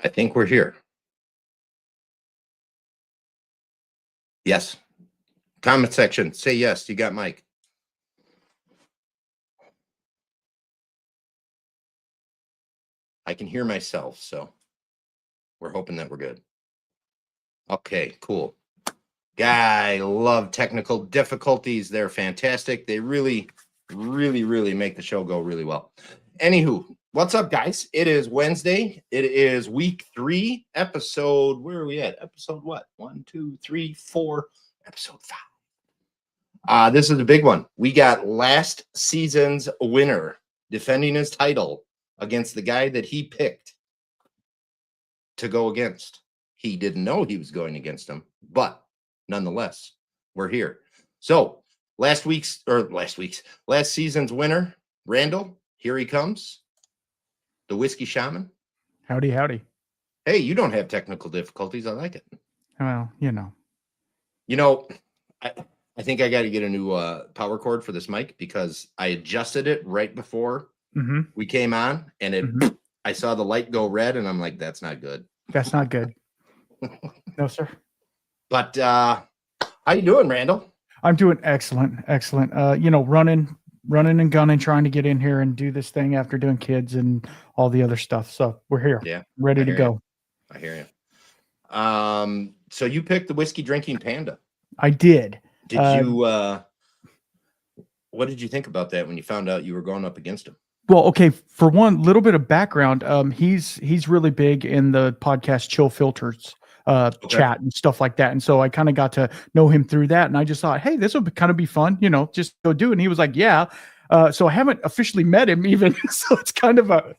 I think we're here. Yes. Comment section. Say yes. You got Mike. I can hear myself, so we're hoping that we're good. Okay, cool. I love technical difficulties. They're fantastic. They really make the show go really well. Anywho, what's up, guys? It is Wednesday. It is week 3, episode. Where are we at? Episode what? 1, 2, 3, 4. Episode 5. This is a big one. We got last season's winner defending his title against the guy that he picked to go against. He didn't know he was going against him, but nonetheless, we're here. So last season's winner, Randall, here he comes. The Whiskey Shaman. Howdy, howdy. Hey, you don't have technical difficulties. I like it. Well, I think I got to get a new power cord for this mic because I adjusted it right before we came on, and I saw the light go red, and I'm like, that's not good. That's not good. No, sir. But how you doing, Randall? I'm doing excellent. Running and gunning, trying to get in here and do this thing after doing kids and all the other stuff. So we're here. Yeah. Ready to go. I hear you. So you picked the Whiskey Drinking Panda. I did. Did you what did you think about that when you found out you were going up against him? Well, okay, for one little bit of background, he's really big in the podcast Chill Filters chat and stuff like that. And so I kind of got to know him through that. And I just thought, hey, this would kind of be fun, just go do it. And he was like, yeah. So I haven't officially met him even. So it's kind of a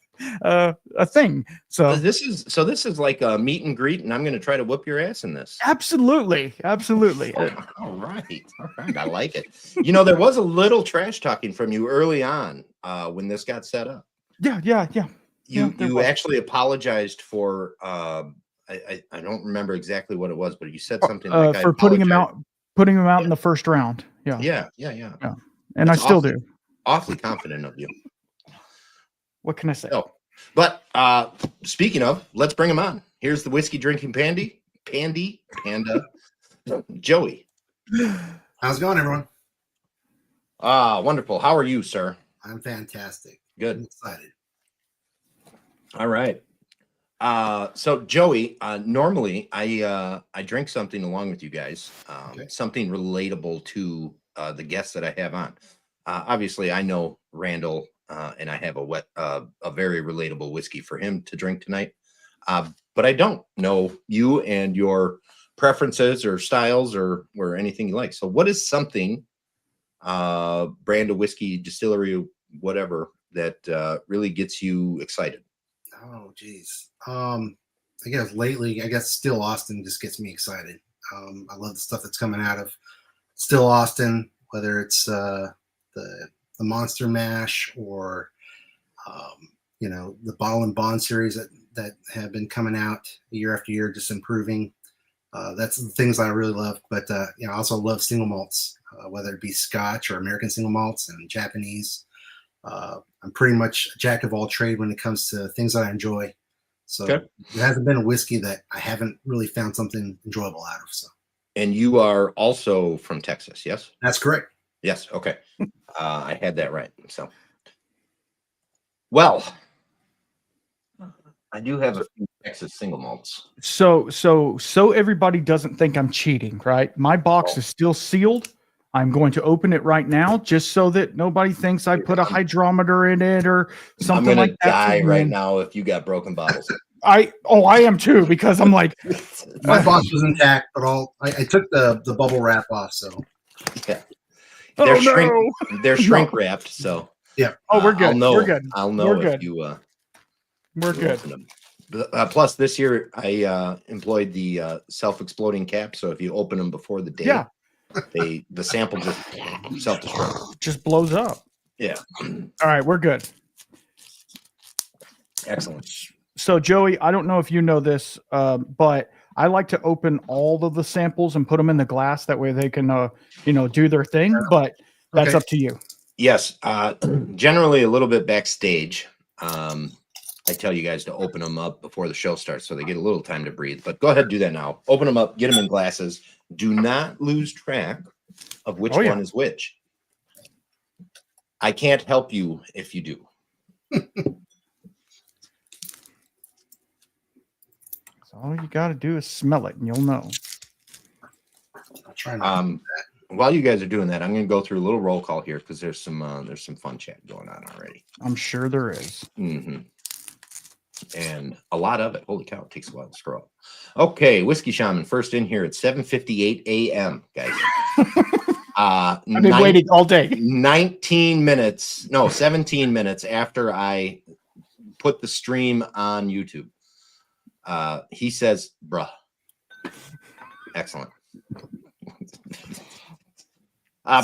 thing. So this is like a meet and greet, and I'm going to try to whoop your ass in this. Absolutely. All right. I like it. There was a little trash talking from you early on when this got set up. Yeah. You actually apologized for I don't remember exactly what it was, but you said something like for putting him out in the first round. Yeah. And That's I still do. Awfully confident of you. What can I say? Oh, but speaking of, let's bring him on. Here's the Whiskey Drinking Panda, Joey. How's it going, everyone? Wonderful. How are you, sir? I'm fantastic. Good. I'm excited. All right. So Joey, normally I drink something along with you guys, something relatable to the guests that I have on. Obviously, I know Randall, and I have a very relatable whiskey for him to drink tonight. But I don't know you and your preferences or styles or anything you like. So what is something, brand of whiskey, distillery, whatever, that really gets you excited? Oh, geez. I guess lately, Still Austin just gets me excited. I love the stuff that's coming out of Still Austin, whether it's the Monster Mash or the Bottle and Bond series that have been coming out year after year, just improving. That's the things I really love. But I also love single malts, whether it be Scotch or American single malts and Japanese. I'm pretty much a jack of all trade when it comes to things that I enjoy. So There hasn't been a whiskey that I haven't really found something enjoyable out of. So. And you are also from Texas, yes? That's correct. Yes. Okay. I had that right. So, well, I do have a few Texas single malts. So everybody doesn't think I'm cheating, right? My box is still sealed. I'm going to open it right now just so that nobody thinks I put a hydrometer in it or something like that. I'm going to die right now if you got broken bottles. I am too, because I'm like, my box was intact, but I took the bubble wrap off. So yeah, they're shrink wrapped. So yeah. Oh, we're good. We're good. I'll know we're if good. you. We're good. Plus, this year I employed the self-exploding cap. So if you open them before the day, the sample just self-destruct. Just blows up. Yeah. All right, we're good. Excellent. So, Joey, I don't know if you know this, but I like to open all of the samples and put them in the glass. That way they can, do their thing. But that's up to you. Yes. Generally a little bit backstage. I tell you guys to open them up before the show starts so they get a little time to breathe. But go ahead and do that now. Open them up, get them in glasses. Do not lose track of which one is which. I can't help you if you do. So all you got to do is smell it, and you'll know. I'll try not to do While you guys are doing that, I'm going to go through a little roll call here because there's some fun chat going on already. I'm sure there is. Mm-hmm. And a lot of it. Holy cow, it takes a while to scroll. Okay, Whiskey Shaman, first in here at 7:58 a.m., guys. I've been waiting all day. 17 minutes after I put the stream on YouTube. He says, bruh. Excellent.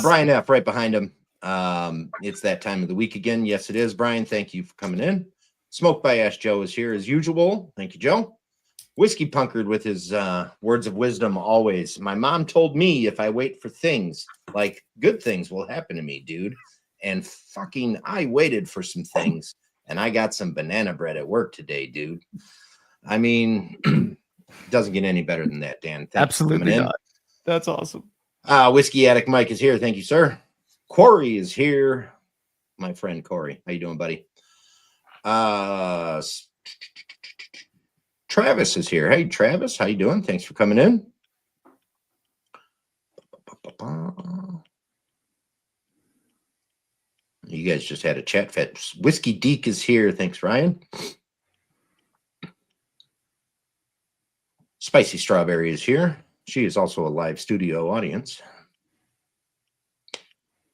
Brian F. right behind him. It's that time of the week again. Yes, it is, Brian. Thank you for coming in. Smoke by Ash Joe is here as usual. Thank you, Joe. Whiskey Punkered with his words of wisdom always. My mom told me if I wait for things, like good things will happen to me, dude. And fucking I waited for some things and I got some banana bread at work today, dude. I mean, doesn't get any better than that, Dan. Absolutely not. That's awesome. Whiskey Addict Mike is here. Thank you, sir. Corey is here. My friend Corey. How you doing, buddy? Travis is here. Hey, Travis, how you doing? Thanks for coming in. You guys just had a chat fest. Whiskey Deek is here. Thanks, Ryan. Spicy Strawberry is here. She is also a live studio audience.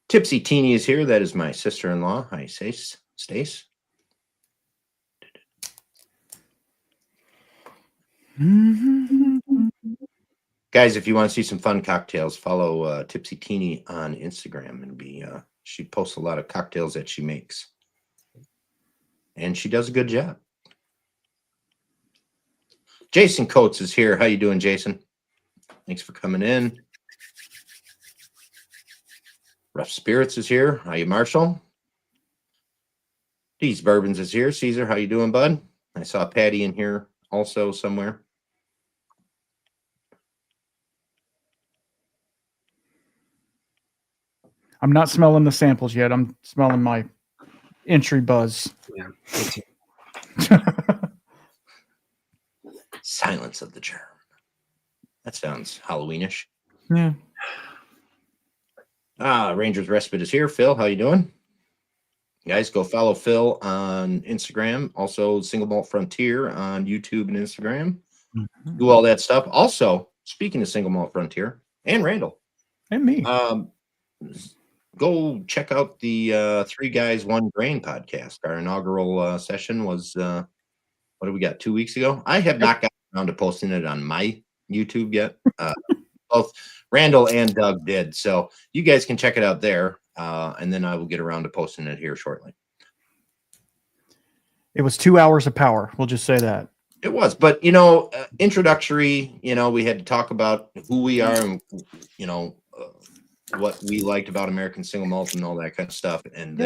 Tipsy Teeny is here. That is my sister-in-law. Hi, Stace. Guys, if you want to see some fun cocktails, follow Tipsy Teeny on Instagram and she posts a lot of cocktails that she makes. And she does a good job. Jason Coates is here. How you doing, Jason? Thanks for coming in. Rough Spirits is here. How you, Marshall? These Bourbons is here. Caesar, how you doing, bud? I saw Patty in here also somewhere. I'm not smelling the samples yet. I'm smelling my entry buzz. Yeah. Silence of the Germ. That sounds Halloweenish. Yeah. Ranger's Respite is here. Phil, how you doing? Guys, go follow Phil on Instagram. Also, Single Malt Frontier on YouTube and Instagram. Mm-hmm. Do all that stuff. Also, speaking of Single Malt Frontier and Randall. And me. Go check out the Three Guys, One Grain podcast. Our inaugural session was, what do we got, 2 weeks ago? I have not gotten around to posting it on my YouTube yet. Both Randall and Doug did. So you guys can check it out there. And then I will get around to posting it here shortly. It was 2 hours of power. We'll just say that. It was. But, introductory, we had to talk about who we are and, what we liked about American Single Malt and all that kind of stuff. And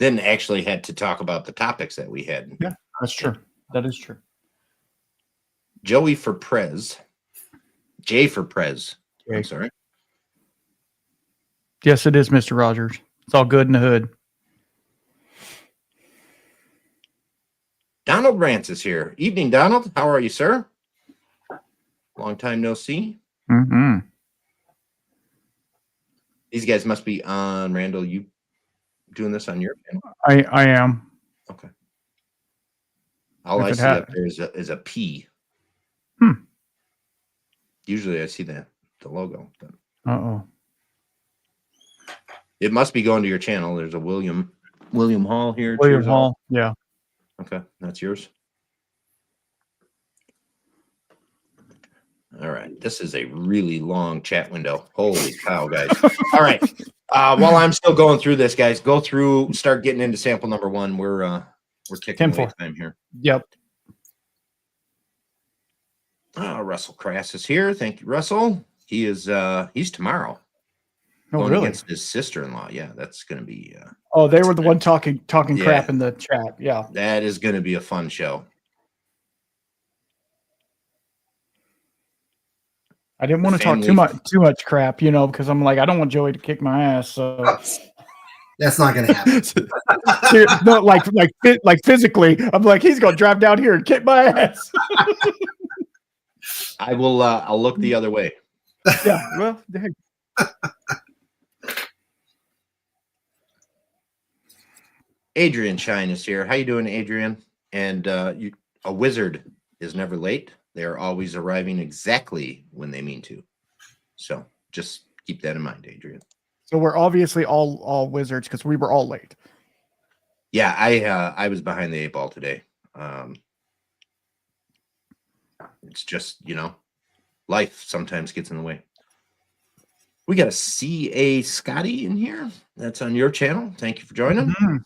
then actually had to talk about the topics that we had. Yeah, that's true. That is true. Jay for Prez. Okay. I'm sorry. Yes, it is, Mr. Rogers. It's all good in the hood. Donald Rance is here. Evening, Donald. How are you, sir? Long time no see. Mm-hmm. These guys must be on, Randall, you doing this on your channel? I am. Okay. All I see up there is a P. Usually I see the logo. But Uh-oh. it must be going to your channel. There's a William Hall here. William Hall, yeah. Okay, that's yours. All right, this is a really long chat window. Holy cow, guys! All right, while I'm still going through this, guys, start getting into sample number one. We're kicking away time here. Yep. Russell Crass is here. Thank you, Russell. He is he's tomorrow. Oh, going really? against his sister-in-law. Yeah, that's going to be. Oh, they were the one talking Yeah. crap in the chat. Yeah, That is going to be a fun show. I didn't The want to talk family- too much crap, because I'm like, I don't want Joey to kick my ass. So That's not going to happen. no, like physically, I'm like, he's gonna drive down here and kick my ass. I will. I'll look the other way. Yeah, well, heck. Adrian Shine is here. How you doing, Adrian? And a wizard is never late. They are always arriving exactly when they mean to. So just keep that in mind, Adrian. So we're obviously all wizards because we were all late. Yeah, I was behind the 8 ball today. It's just, life sometimes gets in the way. We got a C.A. Scotty in here. That's on your channel. Thank you for joining. Mm-hmm.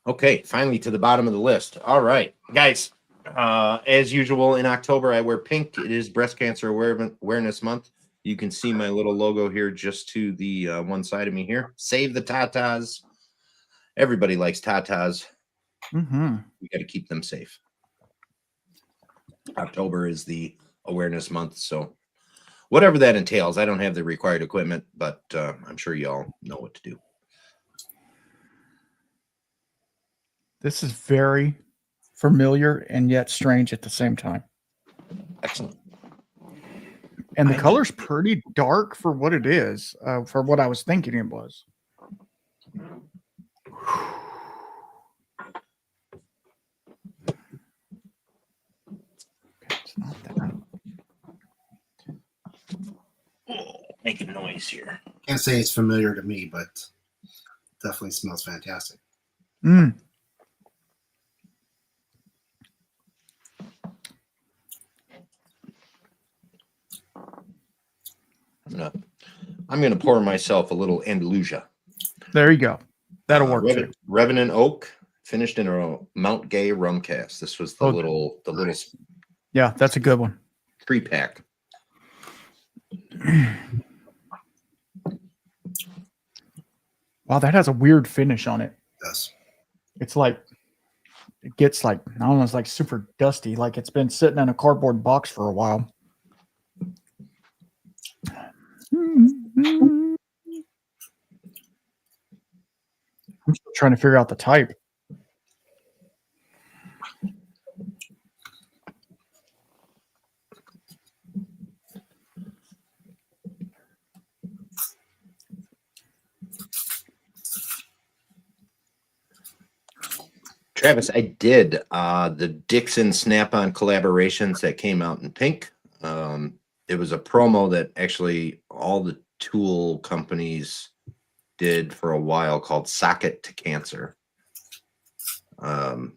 Okay, finally to the bottom of the list. All right, guys. As usual, in October, I wear pink. It is Breast Cancer Awareness Month. You can see my little logo here just to the one side of me here. Save the tatas. Everybody likes tatas. Mm-hmm. We got to keep them safe. October is the awareness month, so whatever that entails, I don't have the required equipment, but I'm sure y'all know what to do. This is very familiar and yet strange at the same time. Excellent. And the color's pretty dark for what it is, for what I was thinking it was. It's not that. Making noise here. Can't say it's familiar to me, but definitely smells fantastic. Mm. I'm gonna pour myself a little Andalusia. There you go. That'll work too. Revenant Oak, finished in a Mount Gay rum cast. This was the little Yeah, that's a good one. 3-pack. Wow, that has a weird finish on it. Yes. It's like it gets like, I don't know, it's like super dusty, like it's been sitting in a cardboard box for a while. I'm still trying to figure out the type. Travis, I did the Dixon Snap-on collaborations that came out in pink. It was a promo that actually all the tool companies did for a while called Socket to Cancer. But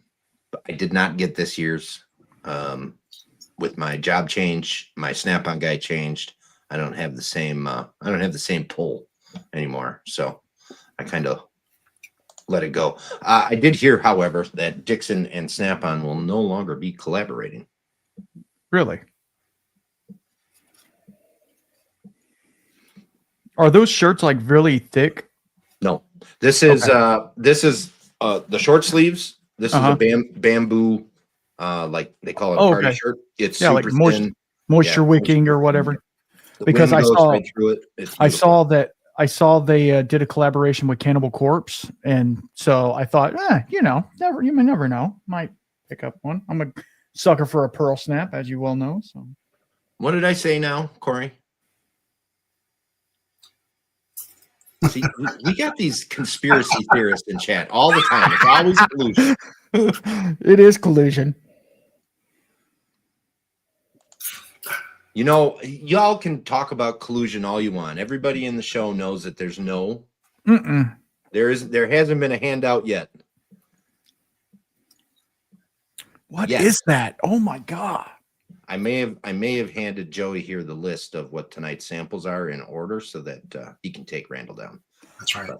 I did not get this year's. With my job change, my Snap-on guy changed. I don't have the same pull anymore. So I kind of let it go. I did hear, however, that Dixon and Snap-on will no longer be collaborating. Really? Are those shirts like really thick? No, this is the short sleeves. This is a bamboo, like they call it a party shirt. It's super like thin. moisture wicking or whatever. The Because wind I goes saw right through it. It's I beautiful. saw they did a collaboration with Cannibal Corpse, and so I thought, you may never know. Might pick up one. I'm a sucker for a pearl snap, as you well know. So What did I say now, Corey? See, we got these conspiracy theorists in chat all the time. It's always collusion. it is collusion. Y'all can talk about collusion all you want. Everybody in the show knows that there's no. Mm-mm. There hasn't been a handout yet. What is that? Oh my god! I may have handed Joey here the list of what tonight's samples are in order so that he can take Randall down. That's right.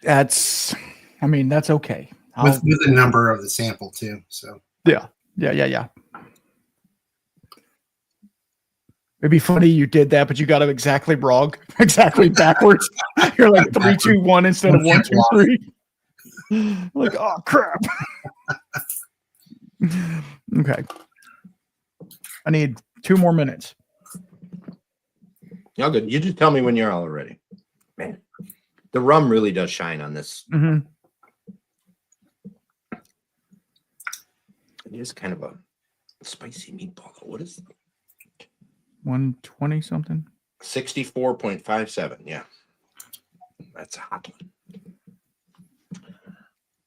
That's okay. With the number of the sample too. So yeah. It'd be funny you did that, but you got it exactly wrong, exactly backwards. You're like 3, 2, 1 instead of 1, 2, 3. Like, oh crap. Okay. I need 2 more minutes. Y'all good. You just tell me when you're all ready. Man, the rum really does shine on this. Mm-hmm. It is kind of a spicy meatball. What is it? 120 something. 64.57. Yeah. That's a hot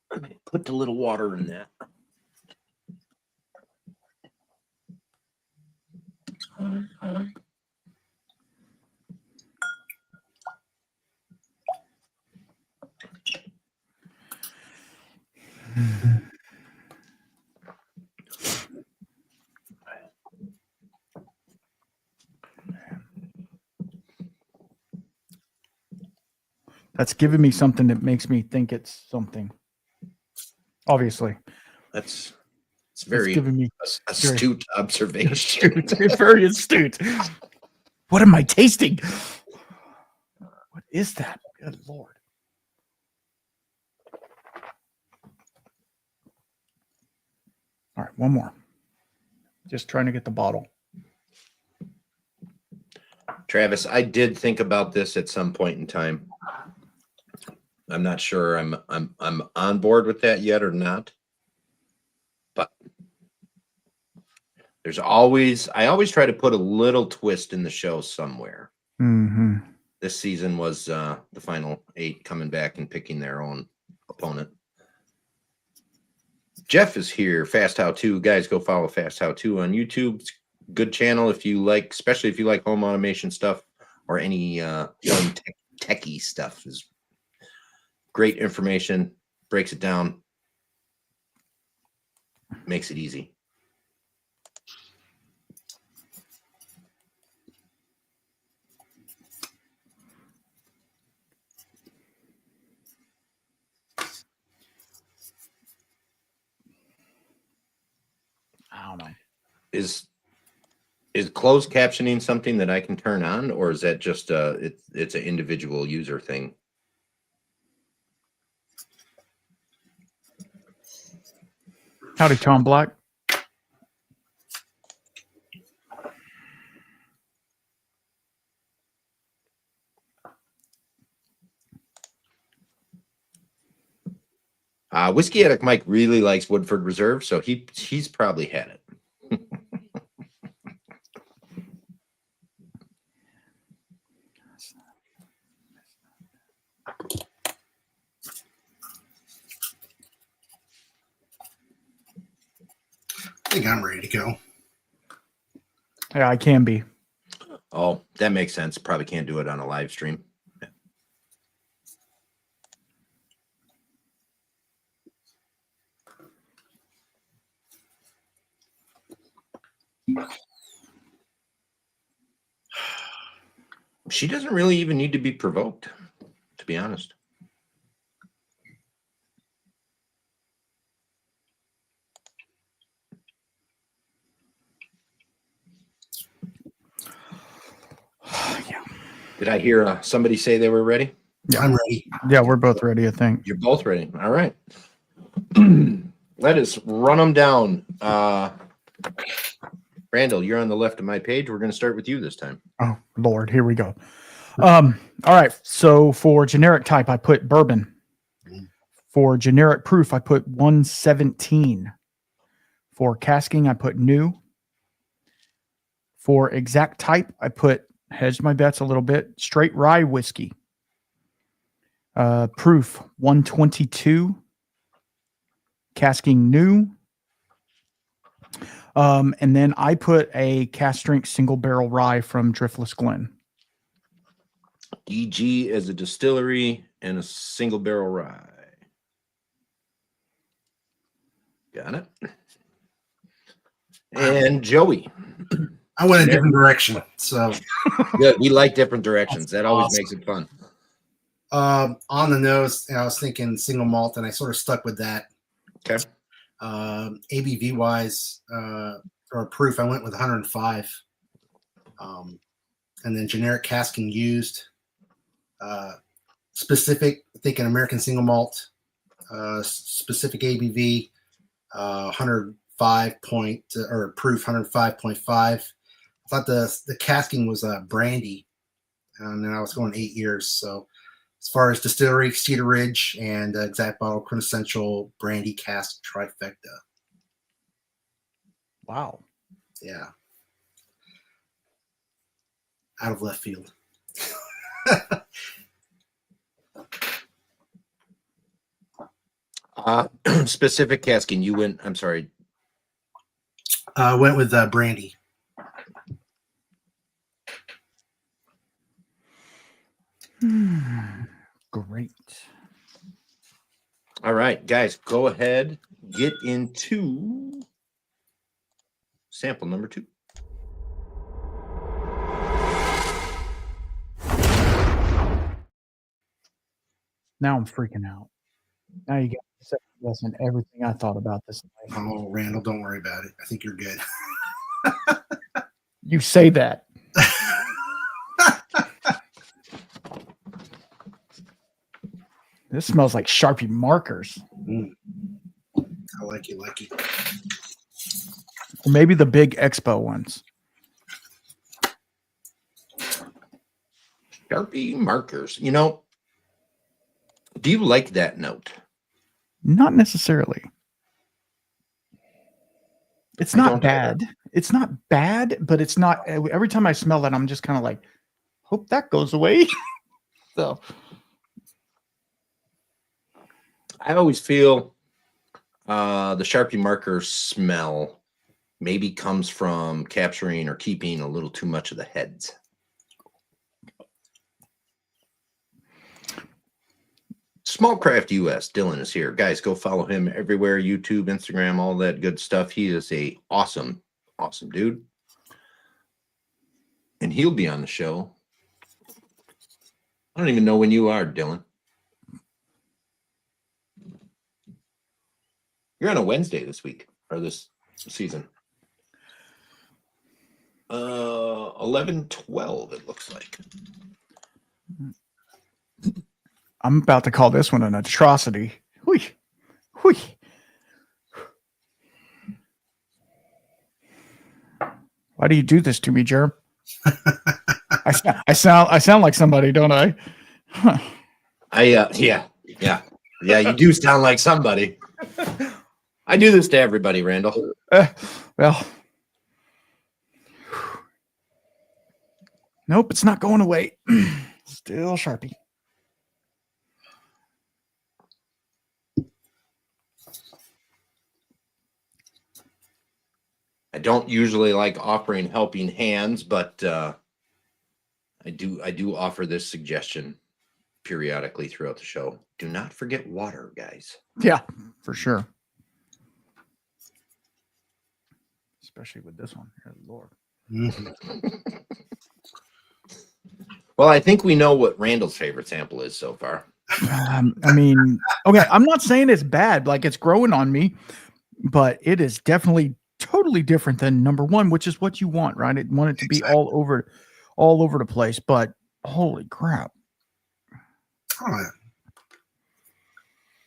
one. Put the little water in that. That's giving me something that makes me think it's something. Obviously. It's very giving me astute observation. Astute, very astute. What am I tasting? What is that? Good Lord. All right, one more. Just trying to get the bottle. Travis, I did think about this at some point in time. I'm not sure I'm on board with that yet or not. But I always try to put a little twist in the show somewhere. Mm-hmm. This season was the final 8 coming back and picking their own opponent. Jeff is here. Fast How To. Guys, go follow Fast How To on YouTube. It's a good channel if you like, especially if you like home automation stuff or any techie stuff. Is great information, breaks it down, makes it easy. I don't know. Is closed captioning something that I can turn on, or is that just it's an individual user thing? Howdy, Tom Black. Whiskey Addict Mike really likes Woodford Reserve, so he's probably had it. I think I'm ready to go. Yeah, I can be. Oh, that makes sense. Probably can't do it on a live stream. She doesn't really even need to be provoked, to be honest. Yeah. Did I hear somebody say they were ready? Yeah, I'm ready. Yeah, we're both ready, I think. You're both ready. All right. Let us run them down. Randall, you're on the left of my page. We're going to start with you this time. Oh, Lord, here we go. All right. So for generic type, I put bourbon. For generic proof, I put 117. For casking, I put new. For exact type, I put, hedged my bets a little bit, straight rye whiskey. Proof 122. Casking new. And then I put a cast strength single barrel rye from Driftless Glen. DG as a distillery and a single barrel rye. Got it. And Joey. I went a different direction. So Good. We like different directions. That always makes it fun. On the nose, I was thinking single malt, and I sort of stuck with that. Okay. ABV wise, or proof, I went with 105. And then generic casking used. Specific, I think an American single malt, specific ABV, 105 point or proof 105.5. I thought the casking was brandy, and then I was going 8 years. So as far as distillery, Cedar Ridge, and exact bottle quintessential brandy cask trifecta. Wow. Yeah. Out of left field. Specific casking. You went. I'm sorry. I went with brandy. Great. All right, guys, go ahead. Get into sample number 2. Now I'm freaking out. Now you got to second guessing everything I thought about this life. Oh, Randall, don't worry about it. I think you're good. You say that. This smells like Sharpie markers. I like you. Or maybe the big Expo ones. Sharpie markers. You know, do you like that note? Not necessarily. It's not bad. It's not bad, but it's not. Every time I smell that, I'm just kind of like, hope that goes away. So I always feel the Sharpie marker smell maybe comes from capturing or keeping a little too much of the heads. Smallcraft US, Dylan is here. Guys, go follow him everywhere, YouTube, Instagram, all that good stuff. He is a awesome dude. And he'll be on the show. I don't even know when you are, Dylan. You're on a Wednesday this week, or this season. 11/12, it looks like. I'm about to call this one an atrocity. Whee. Whee. Why do you do this to me, Jerem? I sound like somebody, don't I? Huh. Yeah, you do sound like somebody. I do this to everybody, Randall. Well, nope, it's not going away. Still Sharpie. I don't usually like offering helping hands, but I do offer this suggestion periodically throughout the show. Do not forget water, guys. Yeah, for sure. Especially with this one. Here, Lord. Well, I think we know what Randall's favorite sample is so far. I mean, okay, I'm not saying it's bad, like it's growing on me, but it is definitely totally different than number 1, which is what you want, right? I want it to be all over the place, but holy crap. Oh,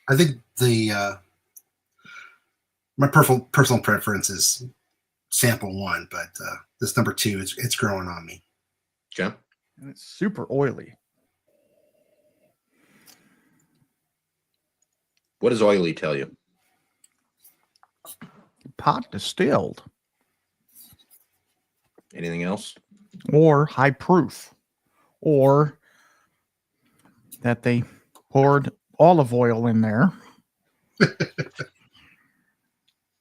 I think my personal preference is sample 1, but this number 2 it's growing on me. Okay. And it's super oily. What does oily tell you? Pot distilled. Anything else? Or high proof. Or that they poured olive oil in there.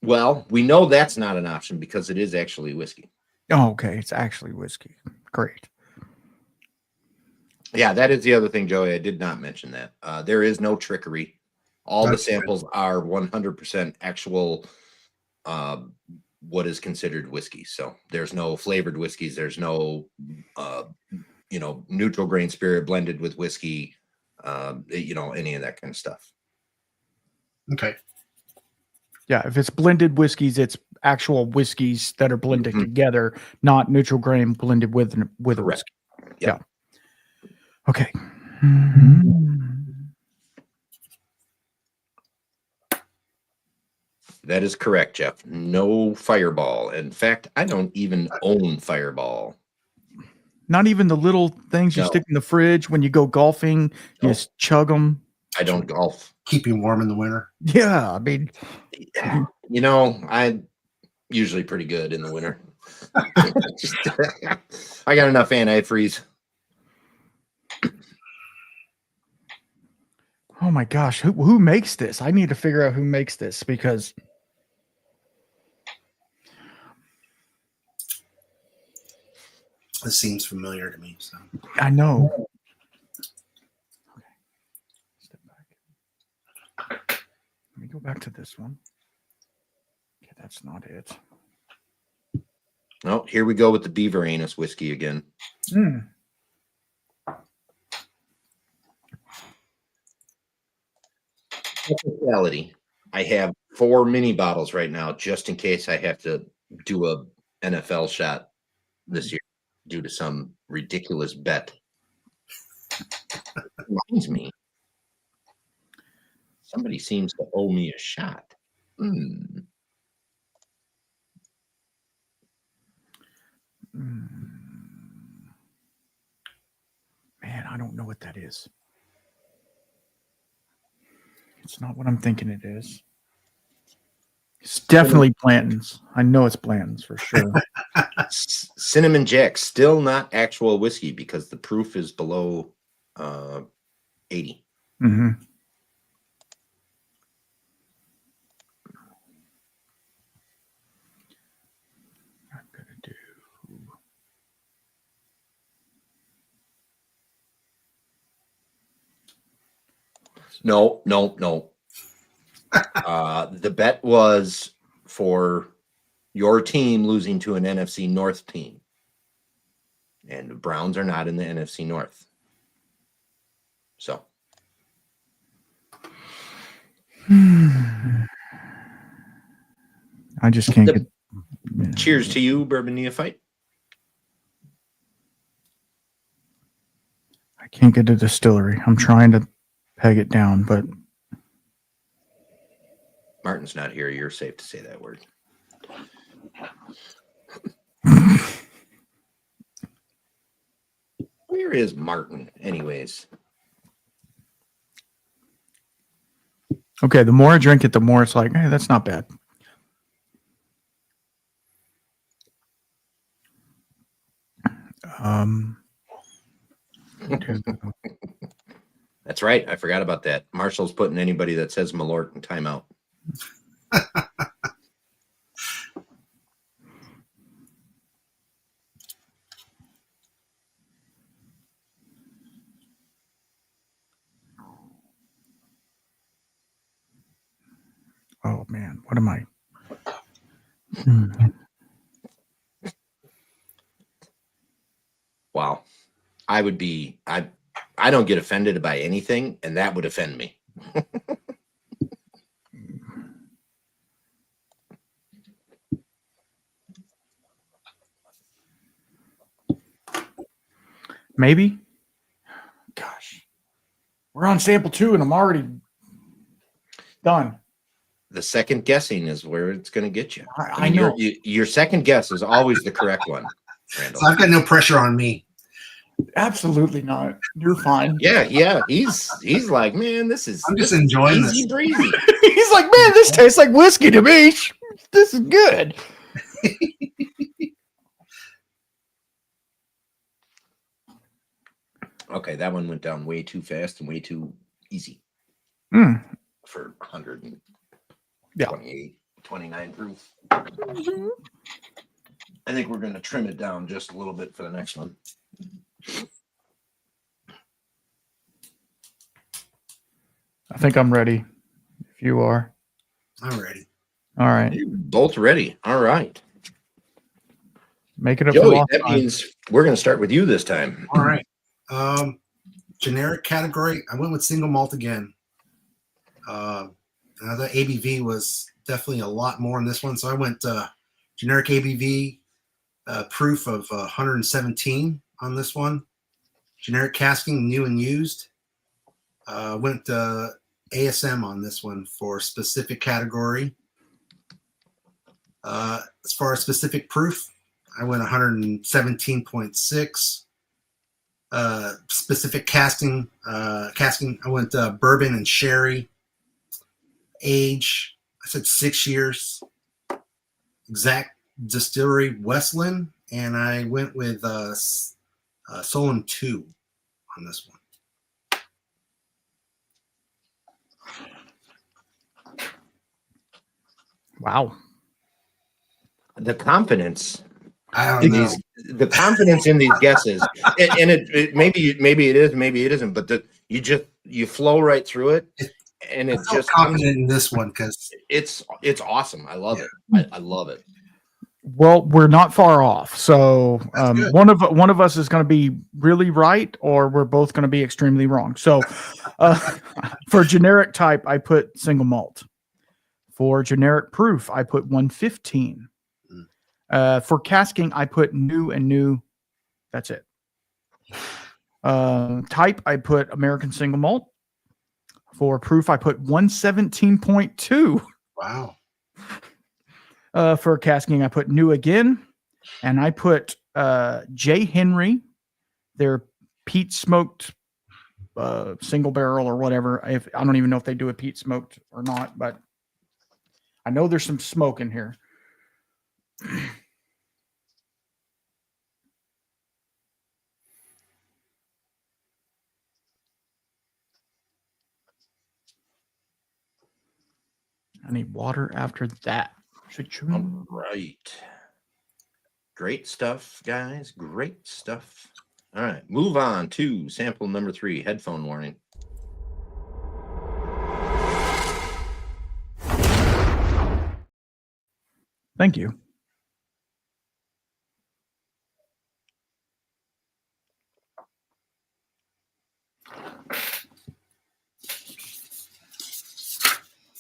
Well, we know that's not an option because it is actually whiskey. Oh, okay. It's actually whiskey. Great. Yeah, that is the other thing, Joey. I did not mention that. There is no trickery. All the samples are 100% actual what is considered whiskey. So there's no flavored whiskeys. There's no, neutral grain spirit blended with whiskey, any of that kind of stuff. Okay. Yeah, if it's blended whiskeys, it's actual whiskeys that are blended Mhm. together, not neutral grain blended with a Correct. whiskey. Yep. Yeah. Okay. Mhm. That is correct, Jeff. No Fireball. In fact, I don't even own Fireball. Not even the little things you No. stick in the fridge when you go golfing. You No. just chug them. I don't golf. Keep you warm in the winter. Yeah, I mean, You know, I'm usually pretty good in the winter. I got enough antifreeze. oh my gosh, who makes this? I need to figure out who makes this because This seems familiar to me. So I know. Okay. Step back. Let me go back to this one. Okay, that's not it. Oh, here we go with the Beaver Anus whiskey again. Mm. Reality. I have 4 mini bottles right now, just in case I have to do a NFL shot this year due to some ridiculous bet. Reminds me, somebody seems to owe me a shot. Mm. Man, I don't know what that is. It's not what I'm thinking it is. It's definitely Blanton's. I know it's Blanton's for sure. Cinnamon Jack, still not actual whiskey because the proof is below 80. Mm-hmm. I'm gonna do. No. The bet was for your team losing to an NFC North team. And the Browns are not in the NFC North. So. I just can't get. Cheers to you, Bourbon Neophyte. I can't get a distillery. I'm trying to peg it down, but Martin's not here. You're safe to say that word. Where is Martin, anyways? okay. The more I drink it, the more it's like, hey, that's not bad. That's right. I forgot about that. Marshall's putting anybody that says Malort in timeout. Oh man, what am I? Wow. I don't get offended by anything, and that would offend me. Maybe. Gosh, we're on sample 2, and I'm already done. The second guessing is where it's going to get you. I know. Your second guess is always the correct one, Randall. So I've got no pressure on me. Absolutely not. You're fine. Yeah. He's like, man, this is. I'm just enjoying this. Easy breezy. He's like, man, this tastes like whiskey to me. This is good. Okay, that one went down way too fast and way too easy for 128, 29 proof. Mm-hmm. I think we're going to trim it down just a little bit for the next one. I think I'm ready. If you are. I'm ready. All right. You're both ready. All right. Make it up. Joey, that means we're going to start with you this time. All right. Generic category. I went with single malt again. The ABV was definitely a lot more in this one. So I went generic ABV proof of 117 on this one. Generic casking, new and used. Went ASM on this one for specific category. As far as specific proof, I went 117.6. Specific casking, I went bourbon and sherry. Age, I said 6 years. Exact distillery, Westland, and I went with Solon 2 on this one. Wow. The confidence I don't in know. the confidence in these guesses, and it maybe it is, maybe it isn't, but you flow right through it, and I it felt just confident in this one because it's awesome. I love it. I love it. Well, we're not far off. So good. one of us is going to be really right, or we're both going to be extremely wrong. So for generic type, I put single malt. For generic proof, I put 115. For casking, I put new and new. That's it. Type, I put American single malt. For proof, I put 117.2. Wow. For casking, I put new again, and I put J. Henry, their peat smoked single barrel or whatever. I don't even know if they do a peat smoked or not, but I know there's some smoke in here. I need water after that. All right. Great stuff, guys. Great stuff. All right. Move on to sample number 3, headphone warning. Thank you.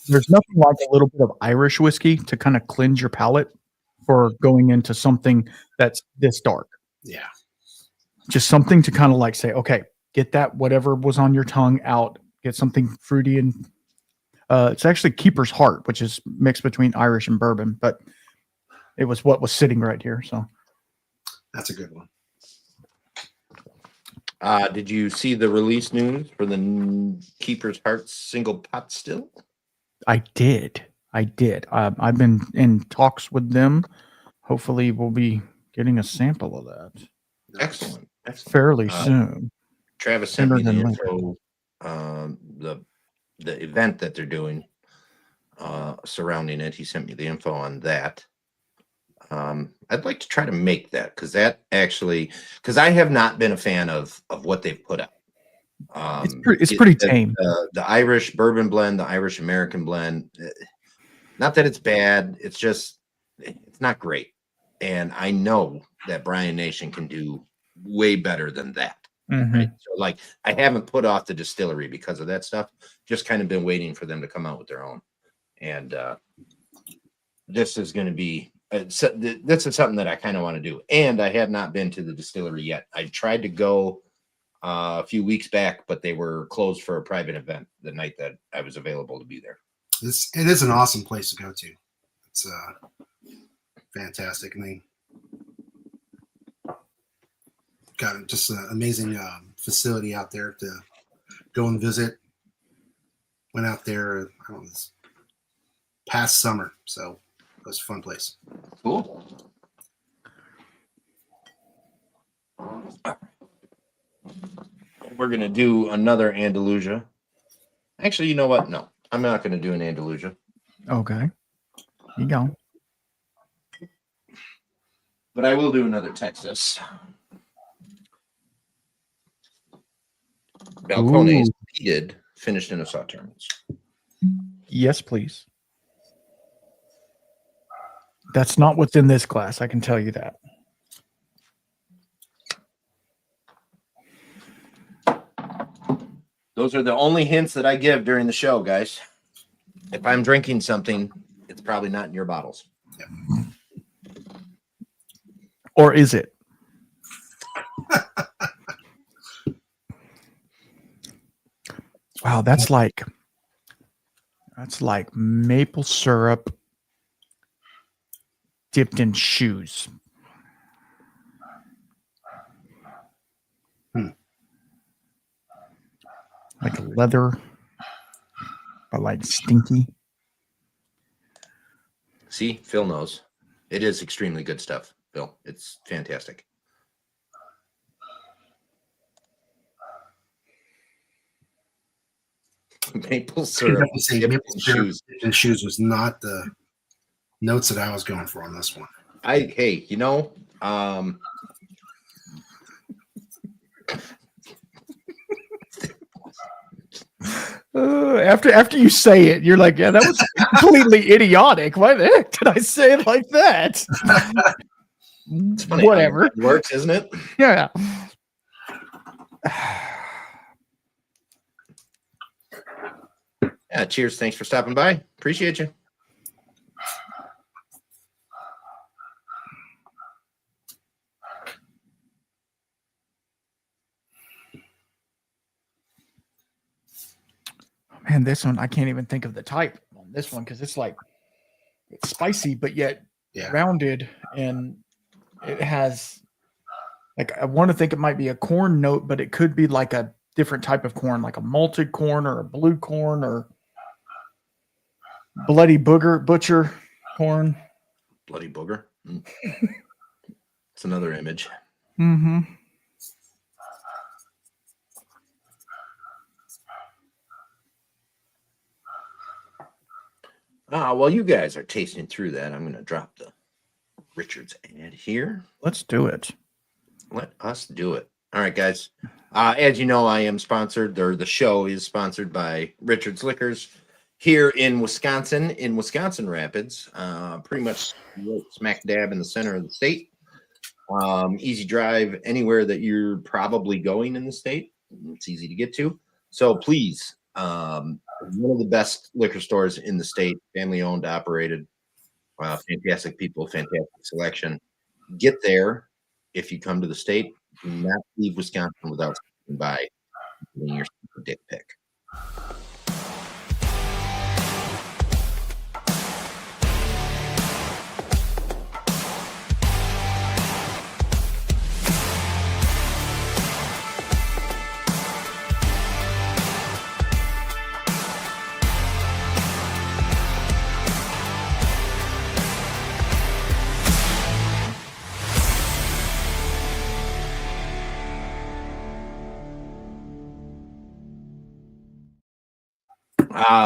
There's nothing like a little bit of Irish whiskey to kind of cleanse your palate for going into something that's this dark. Yeah. Just something to kind of like say, okay, get that whatever was on your tongue out, get something fruity. And it's actually Keeper's Heart, which is mixed between Irish and bourbon, but it was what was sitting right here. So That's a good one. Did you see the release news for the Keeper's Heart single pot still? I did. I've been in talks with them. Hopefully we'll be getting a sample of that. Excellent. Fairly soon. Travis sent me the Sooner than info, the event that they're doing surrounding it. He sent me the info on that. I'd like to try to make that because I have not been a fan of what they've put out. It's pretty tame. The Irish bourbon blend, the Irish American blend, not that it's bad, it's just it's not great. And I know that Brian Nation can do way better than that. Mm-hmm. Right? So like I haven't put off the distillery because of that stuff. Just kind of been waiting for them to come out with their own. And this is going to be this is something that I kind of want to do. And I have not been to the distillery yet. I tried to go a few weeks back, but they were closed for a private event the night that I was available to be there. It is an awesome place to go to. It's fantastic. And they got just an amazing facility out there to go and visit. Went out there, I don't know, this past summer. So it was a fun place. Cool. We're going to do another Andalusia. Actually, you know what? No, I'm not going to do an Andalusia. Okay. You go. But I will do another Texas. Balcones peated, finished in a Sauternes. Yes, please. That's not what's in this glass. I can tell you that. Those are the only hints that I give during the show, guys. If I'm drinking something, it's probably not in your bottles. Or is it? Wow, that's like maple syrup dipped in shoes. Like leather, but like stinky. See, Phil knows. It is extremely good stuff, Phil. It's fantastic. Maple syrup Maple in syrup shoes. and shoes was not the notes that I was going for on this one. Hey, you know, After you say it, you're like, yeah, that was completely idiotic. Why the heck did I say it like that? it's funny Whatever. how it works, isn't it? Yeah. Yeah, cheers. Thanks for stopping by. Appreciate you. Man, this one, I can't even think of the type on this one because it's spicy, but yet rounded, and it has I want to think it might be a corn note, but it could be like a different type of corn, like a malted corn or a blue corn or bloody butcher corn. Bloody booger. It's another image. Mm-hmm. While you guys are tasting through that, I'm going to drop the Richards ad here. Let's do it. Let us do it. All right, guys. As you know, I am sponsored, or the show is sponsored by Richards Liquors here in Wisconsin Rapids, pretty much smack dab in the center of the state. Easy drive anywhere that you're probably going in the state. It's easy to get to. So please, one of the best liquor stores in the state, family owned, operated, fantastic people, fantastic selection. Get there if you come to the state. Do not leave Wisconsin without stopping by and getting your dick pic.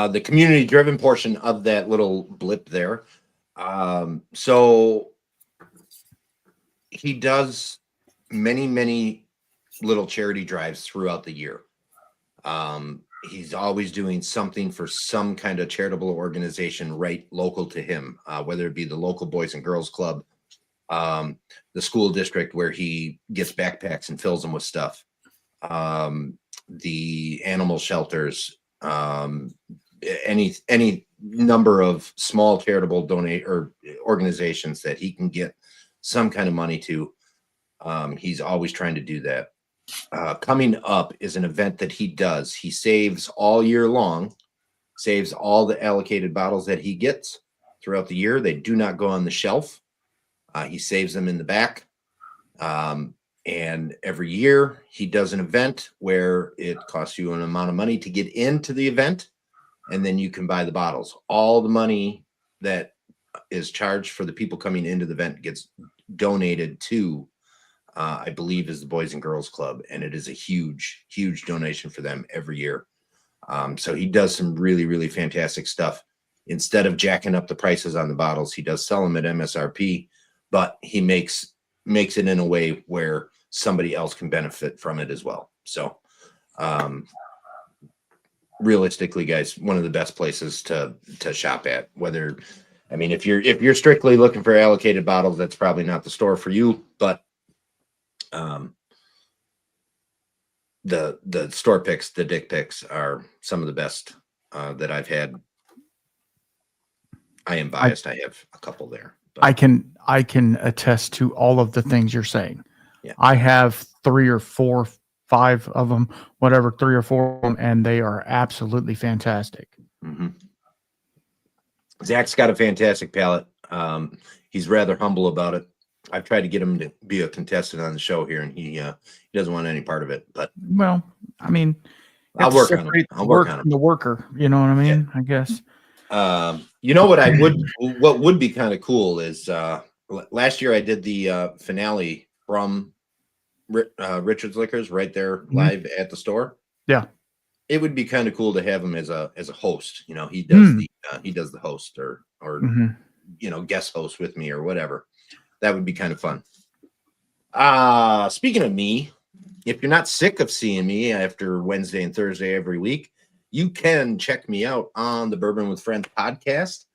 The community driven portion of that little blip there. So he does many little charity drives throughout the year. He's always doing something for some kind of charitable organization right local to him, whether it be the local Boys and Girls Club, the school district where he gets backpacks and fills them with stuff, the animal shelters, any number of small charitable donate or organizations that he can get some kind of money to. He's always trying to do that. Coming up is an event that he does. He saves all year long, saves all the allocated bottles that he gets throughout the year. They do not go on the shelf. He saves them in the back. And every year he does an event where it costs you an amount of money to get into the event, and then you can buy the bottles. All the money that is charged for the people coming into the event gets donated to, I believe, is the Boys and Girls Club, and it is a huge donation for them every year. So he does some really fantastic stuff. Instead of jacking up the prices on the bottles, he does sell them at MSRP, but he makes it in a way where somebody else can benefit from it as well. So realistically, guys, one of the best places to shop at. Whether, I mean, if you're strictly looking for allocated bottles, that's probably not the store for you, but the store picks, the dick picks, are some of the best that I've had I am biased. I have a couple there. But I can attest to all of the things you're saying. Yeah. I have 3 or 4, 5 of them, whatever, 3 or 4 of them, and they are absolutely fantastic. Mhm. Zach's got a fantastic palate. He's rather humble about it. I've tried to get him to be a contestant on the show here, and he doesn't want any part of it. But Well, I mean, you I'll have to work on separate him. I'll the work work on him. from the worker. You know what I mean? I guess. You know what what would be kind of cool is last year I did the finale from Richard's Liquors right there live at the store. Yeah. It would be kind of cool to have him as a host. You know, he does the host or guest host with me or whatever. That would be kind of fun. Speaking of me, if you're not sick of seeing me after Wednesday and Thursday every week, you can check me out on the Bourbon with Friends podcast.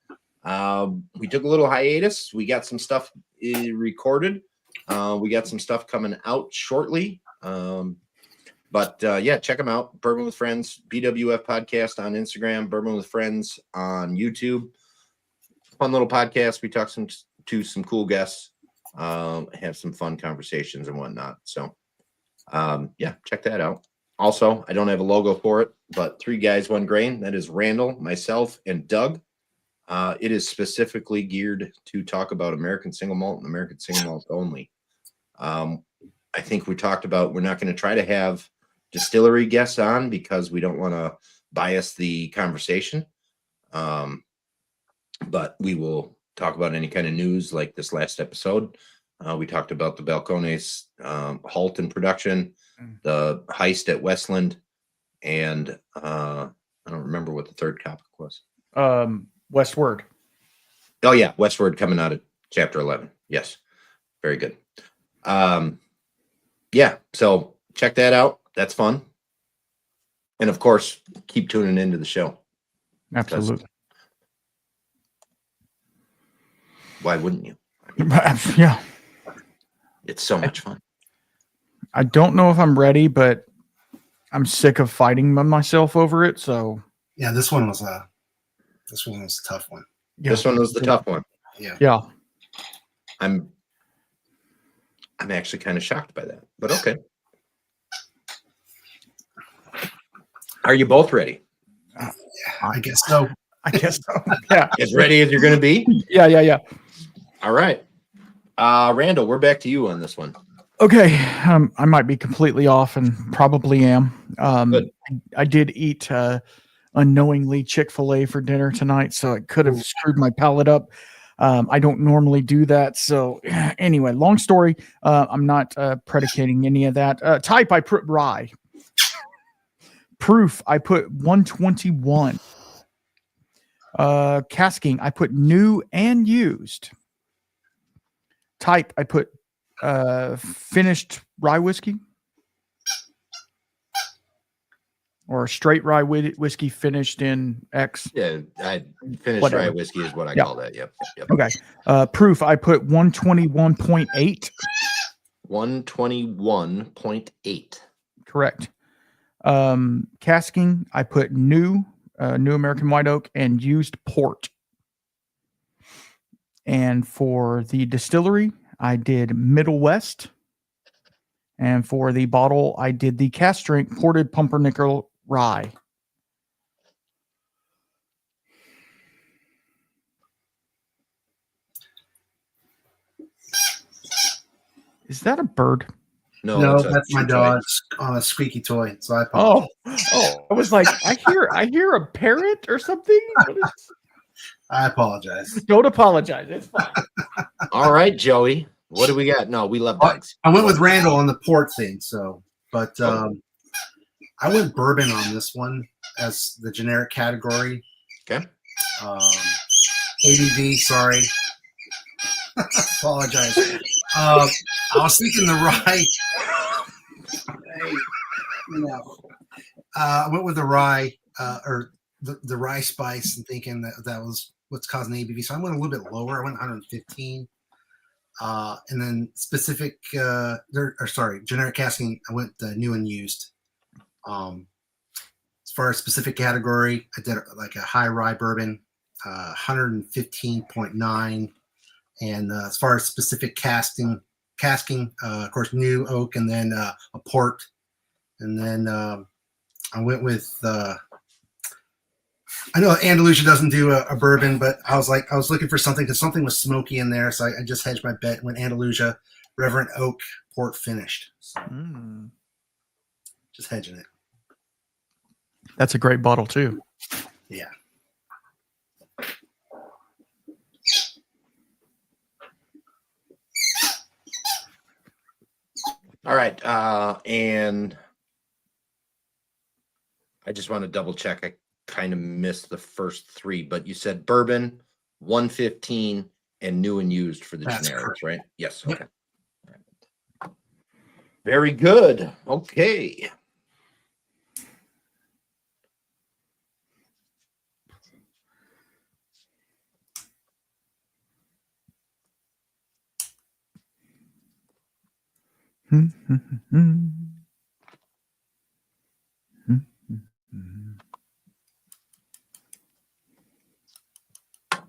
We took a little hiatus. We got some stuff recorded. We got some stuff coming out shortly. But check them out. Bourbon with Friends, BWF podcast on Instagram, Bourbon with Friends on YouTube. Fun little podcast. We talk to some cool guests, have some fun conversations and whatnot. So, check that out. Also, I don't have a logo for it, but 3 Guys, 1 Grain. That is Randall, myself, and Doug. It is specifically geared to talk about American single malt and American single malt only. I think we talked about we're not going to try to have distillery guests on because we don't want to bias the conversation. But we will talk about any kind of news like this last episode. We talked about the Balcones halt in production, the heist at Westland, and I don't remember what the third topic was. Westward. Oh yeah, Westward coming out of chapter 11. Yes, very good. So check that out. That's fun. And of course, keep tuning into the show. Absolutely. Why wouldn't you? I mean, Yeah. it's so much fun. I don't know if I'm ready, but I'm sick of fighting myself over it. So Yeah, this one was a tough one. yeah. This one was the tough one. Yeah. I'm actually kind of shocked by that, but okay. Are you both ready? I guess so. I guess so. Yeah. As ready as you're going to be? Yeah. All right. Randall, we're back to you on this one. Okay. I might be completely off and probably am. Good. I did eat unknowingly Chick-fil-A for dinner tonight, so it could have screwed my palate up. I don't normally do that. So anyway, long story. I'm not predicating any of that. Type, I put rye. Proof, I put 121. Casking, I put new and used. Type, I put finished rye whiskey. Or straight rye whiskey finished in X. Yeah, I finished Whatever. rye whiskey is what I call that. Yep. Okay. Proof, I put 121.8. 121.8. Correct. Casking, I put new American white oak and used port. And for the distillery, I did Middle West. And for the bottle, I did the cast strength ported pumpernickel rye. Is that a bird? No, that's my dog's squeaky toy. So I apologize. Oh! I was like, I hear a parrot or something. I apologize. Don't apologize. It's fine. All right, Joey. What do we got? No, we love dogs. I went with Randall on the port thing. But I went bourbon on this one as the generic category. Okay. ABV, sorry. Apologize. I was thinking the rye. I went with the rye or the rye spice and thinking that was what's causing ABV. So I went a little bit lower. I went 115. And then specific, generic casking, I went new and used. As far as specific category, I did like a high rye bourbon. 115.9. And as far as specific casking, of course, new oak, and then a port. And then I went with, I know Andalusia doesn't do a bourbon, but I was looking for something because something was smoky in there. So I just hedged my bet and went Andalusia, Reverend Oak, port finished. So just hedging it. That's a great bottle too. Yeah. All right. And I just want to double check. I kind of missed the first three, but you said bourbon, 115, and new and used for the That's generics, correct. right? Yes. Yep. Okay. All right. Very good. Okay.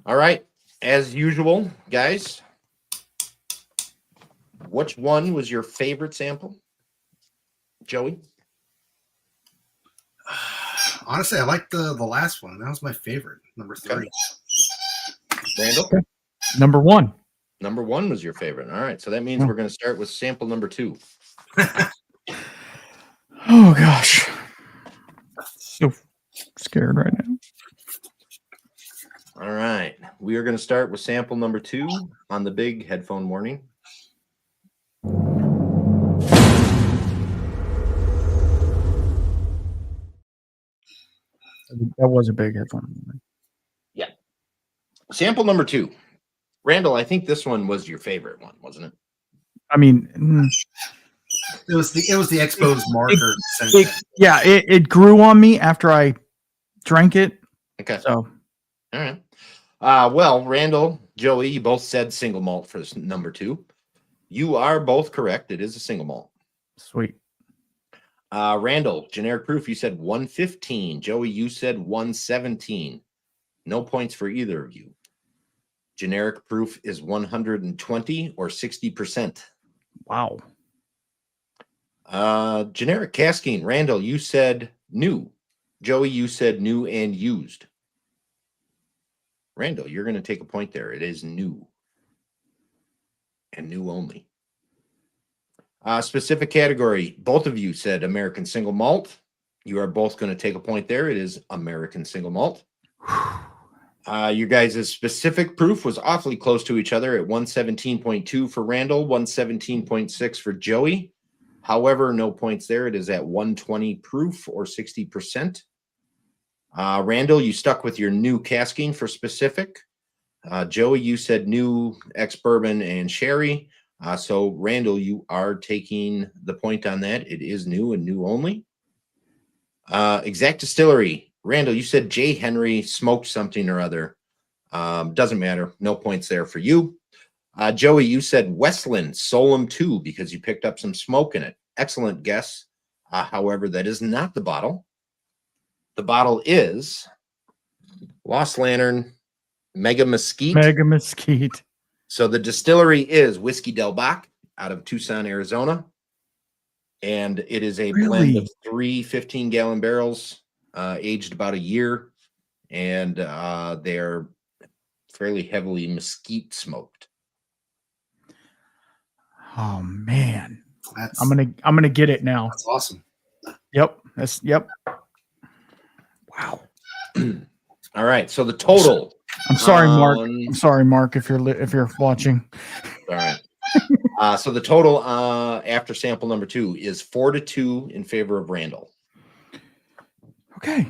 All right. As usual, guys, which one was your favorite sample? Joey? Honestly, I liked the last one. That was my favorite, number 3. Okay. Randall? Number 1. Number 1 was your favorite. All right. So that means we're going to start with sample number 2. Oh gosh. So scared right now. All right. We are going to start with sample number 2 on the big headphone warning. That was a big headphone warning. Yeah. Sample number 2. Randall, I think this one was your favorite one, wasn't it? I mean, It was the exposed marker. it grew on me after I drank it. Okay. So, all right. Well, Randall, Joey, you both said single malt for this number 2. You are both correct. It is a single malt. Sweet. Randall, generic proof, you said 115. Joey, you said 117. No points for either of you. Generic proof is 120 or 60%. Wow. Generic casking, Randall, you said new. Joey, you said new and used. Randall, you're going to take a point there. It is new. And new only. Specific category, both of you said American single malt. You are both going to take a point there. It is American single malt. You guys' specific proof was awfully close to each other at 117.2 for Randall, 117.6 for Joey. However, no points there. It is at 120 proof or 60%. Randall, you stuck with your new casking for specific. Joey, you said new ex-bourbon and sherry. So, Randall, you are taking the point on that. It is new and new only. Exact distillery. Randall, you said J. Henry smoked something or other. Doesn't matter. No points there for you. Joey, you said Westland Solum 2 because you picked up some smoke in it. Excellent guess. However, that is not the bottle. The bottle is Lost Lantern Mega Mesquite. Mega Mesquite. So the distillery is Whiskey Del Bach out of Tucson, Arizona. And it is a blend of 3 15-gallon barrels, aged about a year. And they're fairly heavily mesquite smoked. Oh man. I'm gonna get it now. That's awesome. Yep. Wow. All right. So the total. I'm sorry, Mark. I'm sorry, Mark, if you're watching. All right. So the total after sample number 2 is 4-2 in favor of Randall. Okay.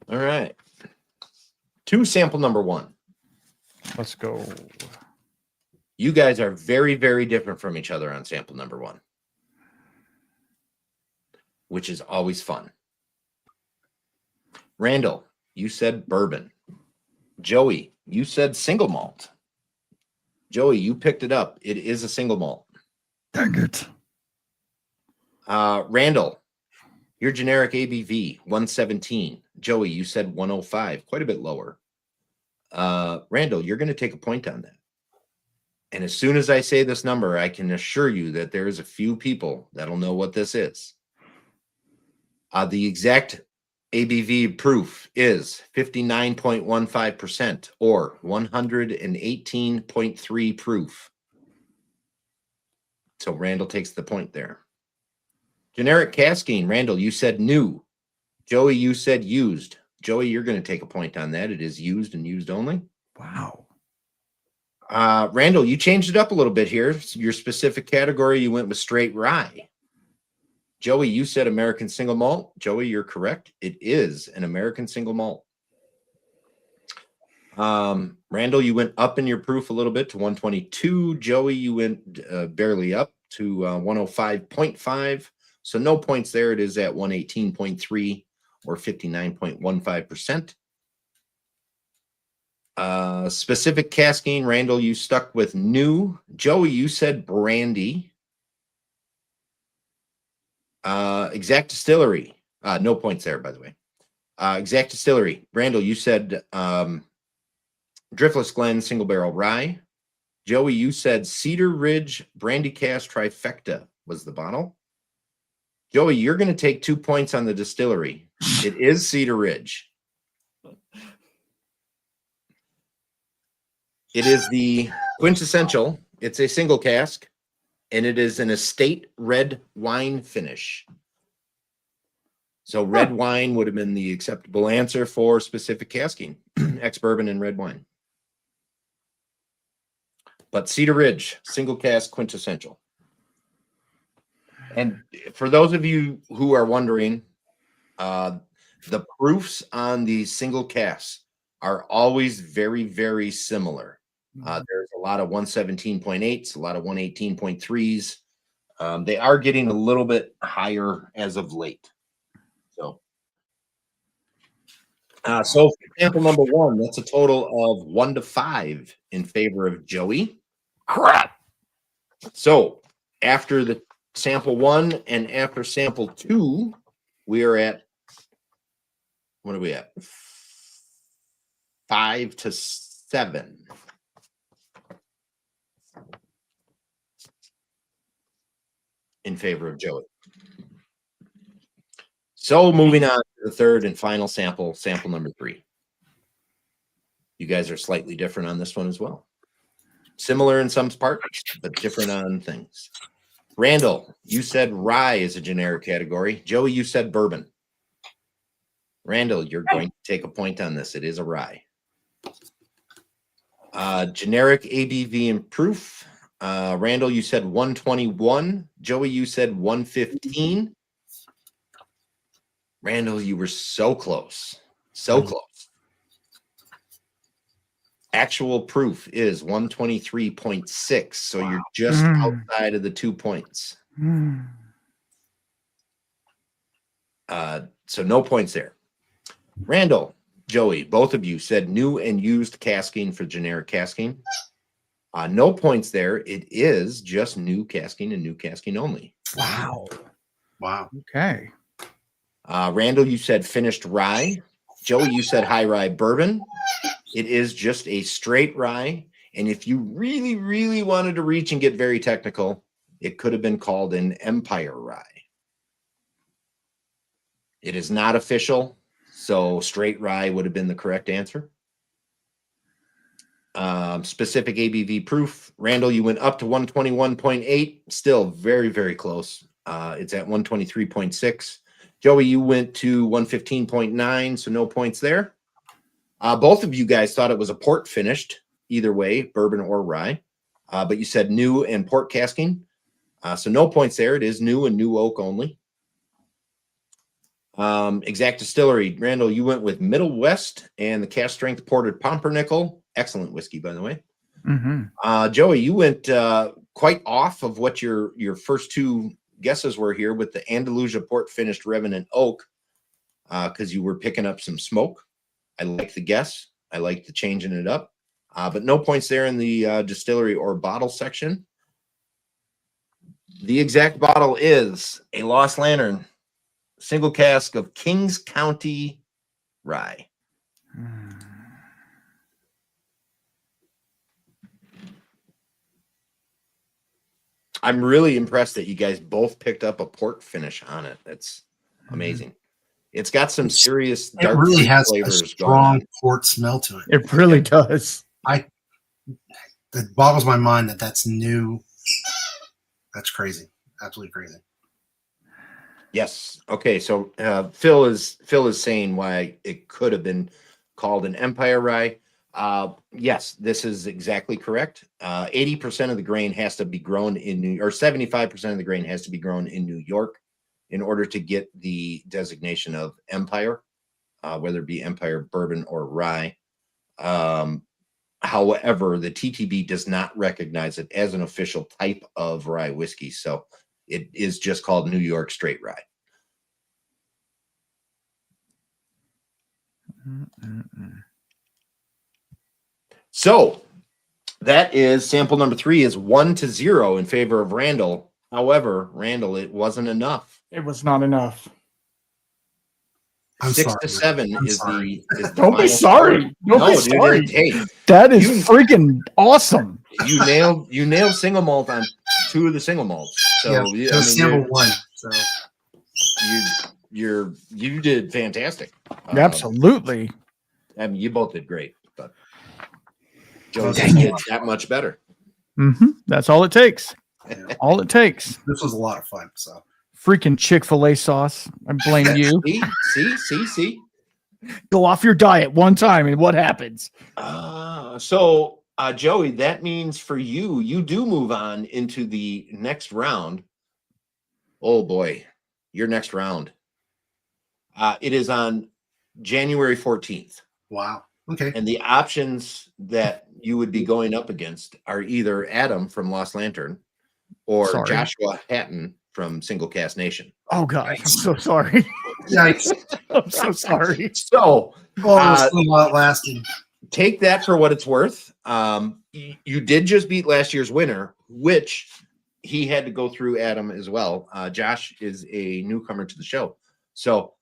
All right. To sample number 1. Let's go. You guys are very, very different from each other on sample number 1, which is always fun. Randall, you said bourbon. Joey, you said single malt. Joey, you picked it up. It is a single malt. Dang it. Randall, your generic ABV, 117. Joey, you said 105, quite a bit lower. Randall, you're going to take a point on that. And as soon as I say this number, I can assure you that there is a few people that'll know what this is. The exact ABV proof is 59.15% or 118.3 proof. So Randall takes the point there. Generic casking, Randall, you said new. Joey, you said used. Joey, you're going to take a point on that. It is used and used only. Wow. Randall, you changed it up a little bit here. Your specific category, you went with straight rye. Joey, you said American single malt. Joey, you're correct. It is an American single malt. Randall, you went up in your proof a little bit to 122. Joey, you went barely up to 105.5. So no points there. It is at 118.3 or 59.15%. Specific casking, Randall, you stuck with new. Joey, you said brandy. Exact distillery. No points there, by the way. Exact distillery. Randall, you said Driftless Glen single barrel rye. Joey, you said Cedar Ridge Brandy Cask Trifecta was the bottle. Joey, you're going to take 2 points on the distillery. It is Cedar Ridge. It is the quintessential. It's a single cask, and it is an estate red wine finish. So red wine would have been the acceptable answer for specific casking, ex-bourbon and red wine. But Cedar Ridge, single cask quintessential. And for those of you who are wondering, the proofs on the single casks are always very, very similar. There's a lot of 117.8s, a lot of 118.3s. They are getting a little bit higher as of late. So for sample number 1, that's a total of 1 to 5 in favor of Joey. Crap. So after the sample 1 and after sample 2, we are at, what are we at? 5 to 7. In favor of Joey. So moving on to the third and final sample, sample number 3. You guys are slightly different on this one as well. Similar in some parts, but different on things. Randall, you said rye is a generic category. Joey, you said bourbon. Randall, you're going to take a point on this. It is a rye. Generic ABV and proof. Randall, you said 121. Joey, you said 115. Randall, you were so close. So close. Actual proof is 123.6. So you're just outside of the 2 points. So no points there. Randall, Joey, both of you said new and used casking for generic casking. No points there. It is just new casking and new casking only. Wow. Wow. Okay. Randall, you said finished rye. Joey, you said high rye bourbon. It is just a straight rye. And if you really, really wanted to reach and get very technical, it could have been called an Empire rye. It is not official, so straight rye would have been the correct answer. Specific ABV proof. Randall, you went up to 121.8. Still very, very close. It's at 123.6. Joey, you went to 115.9, so no points there. Both of you guys thought it was a port finished, either way, bourbon or rye. But you said new and port casking. So no points there. It is new and new oak only. Exact distillery. Randall, you went with Middle West and the cast strength ported pumpernickel. Excellent whiskey, by the way. Joey, you went quite off of what your first 2 guesses were here with the Andalusia port finished Revenant oak, because you were picking up some smoke. I like the guess. I like the changing it up, but no points there in the distillery or bottle section. The exact bottle is a Lost Lantern single cask of Kings County rye. I'm really impressed that you guys both picked up a port finish on it. That's amazing. It's got some serious It dark really fruit has a flavors going strong on. port smell to it. It really does. It boggles my mind that that's new. That's crazy. Absolutely crazy. Yes. Okay. So Phil is saying why it could have been called an Empire Rye. Yes, this is exactly correct. 80% of the grain has to be grown in or 75% of the grain has to be grown in New York in order to get the designation of Empire, whether it be Empire Bourbon or Rye. However, the TTB does not recognize it as an official type of rye whiskey, so it is just called New York Straight Rye. So that is sample number 3 is 1-0 in favor of Randall. However, Randall, it wasn't enough. It was not enough. I'm 6-7 I'm is sorry. the Don't be final sorry. score. Don't No, be dude, sorry. hey, That is you- freaking awesome. you nailed single malt on 2 of the single malts. So Yeah, sample 1. So you did fantastic. Absolutely. I mean, you both did great, but Joe Dang just it. did that much better. That's all it takes. Yeah. All it takes. This was a lot of fun. So Freaking Chick-fil-A sauce. I blame you. See. Go off your diet one time and what happens? So Joey, that means for you do move on into the next round. Oh boy, your next round. It is on January 14th. wow. Okay. And the options that you would be going up against are either Adam from Lost Lantern or Sorry. Joshua Hatton from Single Cast Nation. Oh God, I'm so sorry. Yikes. I'm so sorry. So Oh, so outlasting. take that for what it's worth. You did just beat last year's winner, which he had to go through Adam as well. Josh is a newcomer to the show. So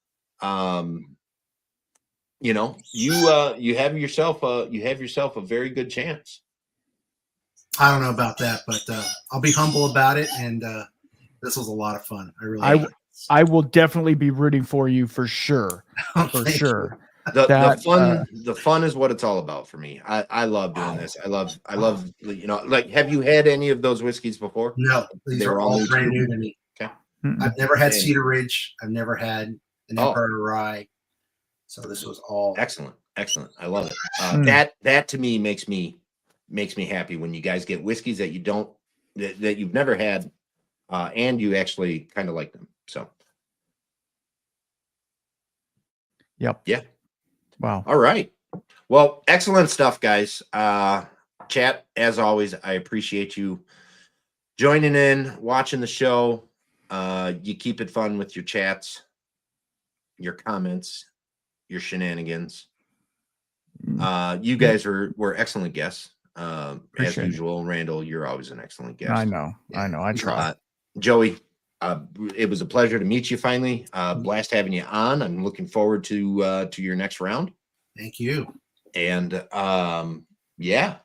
you know, you have yourself a very good chance. I don't know about that, but I'll be humble about it. And this was a lot of fun. I really. I will definitely be rooting for you for sure. For Thank you. sure. The fun is what it's all about for me. I love doing this. I love you know, like, have you had any of those whiskeys before? No, these They are were all all new brand to you? new to me. Okay. I've never had Okay. Cedar Ridge. I've never had an Oh. Empire Rye. So this was all Excellent. I love it. That to me makes me happy when you guys get whiskeys that you don't that you've never had, and you actually kind of like them. So Yep. yeah. Wow. All right. Well, excellent stuff, guys. Chat, as always, I appreciate you joining in, watching the show. You keep it fun with your chats, your comments, your shenanigans. You guys were excellent guests. As Appreciate it. usual. Randall, you're always an excellent guest. I know. I try. Joey, it was a pleasure to meet you finally. Blast having you on. I'm looking forward to your next round. Thank you. And yeah.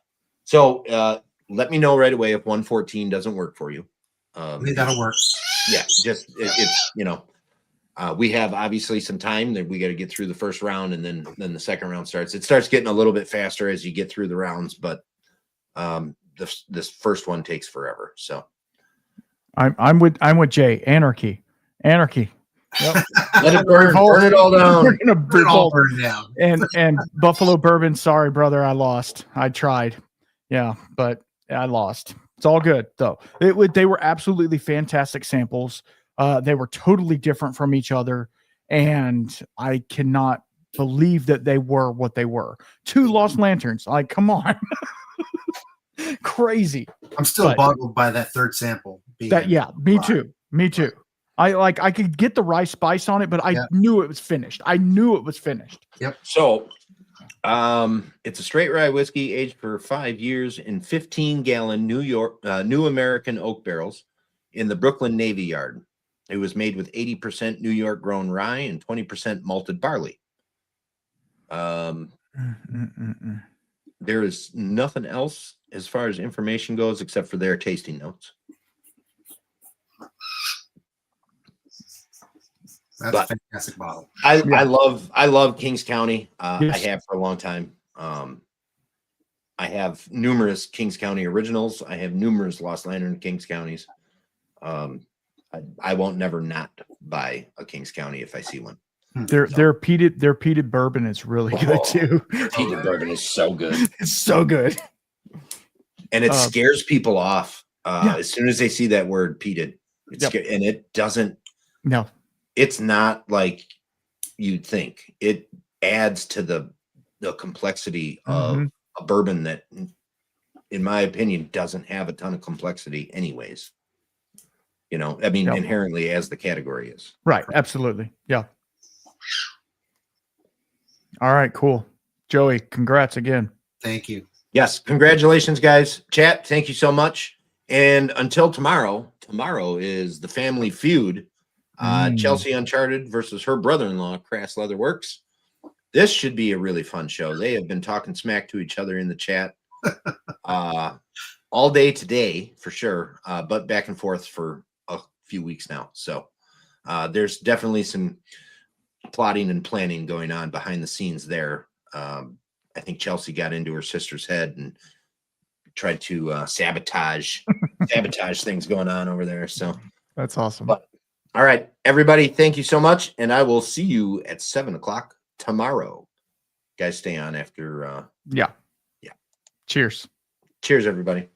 So let me know right away if 114 doesn't work for you. I think that'll work. Yeah, just it's you know, we have obviously some time that we got to get through the first round, and then the second round starts. It starts getting a little bit faster as you get through the rounds, but this first one takes forever. So I'm with Jay. Anarchy. Yep. let it burn it all down. We're gonna Put it all burned down. and Buffalo Bourbon. Sorry, brother, I lost. I tried. Yeah, but I lost. It's all good though. They were absolutely fantastic samples. They were totally different from each other, and I cannot believe that they were what they were. 2 Lost Lanterns. Like, come on. Crazy. I'm still boggled by that third sample. Me too. I could get the rice spice on it, but I knew it was finished. Yep. So it's a straight rye whiskey aged for 5 years in 15-gallon New American oak barrels in the Brooklyn Navy Yard. It was made with 80% New York grown rye and 20% malted barley. There is nothing else as far as information goes except for their tasting notes. That's But a fantastic bottle. I Yeah. I love Kings County. I Yes. have for a long time. I have numerous Kings County originals. I have numerous Lost Lantern Kings Counties. I won't never not buy a Kings County if I see one. Their peated bourbon is really good too. Peated bourbon is so good, It's so good. and it scares people off Yeah. as soon as they see that word peated. And it doesn't. No, It's not like you'd think. It adds to the complexity of a bourbon that, in my opinion, doesn't have a ton of complexity anyways. You know, I mean, inherently as the category is. right. Absolutely. Yeah. All right, cool. Joey, congrats again. Thank you. Yes. Congratulations, guys. Chat, thank you so much. And until tomorrow is the Family Feud. Chelsea Uncharted versus her brother-in-law, Crass Leather Works. This should be a really fun show. They have been talking smack to each other in the chat all day today, for sure, but back and forth for a few weeks now. So there's definitely some plotting and planning going on behind the scenes there. I think Chelsea got into her sister's head and tried to sabotage things going on over there. So That's awesome. But, all right, everybody, thank you so much, and I will see you at 7:00 tomorrow. Guys, stay on after. Yeah. Yeah. Cheers. Cheers, everybody.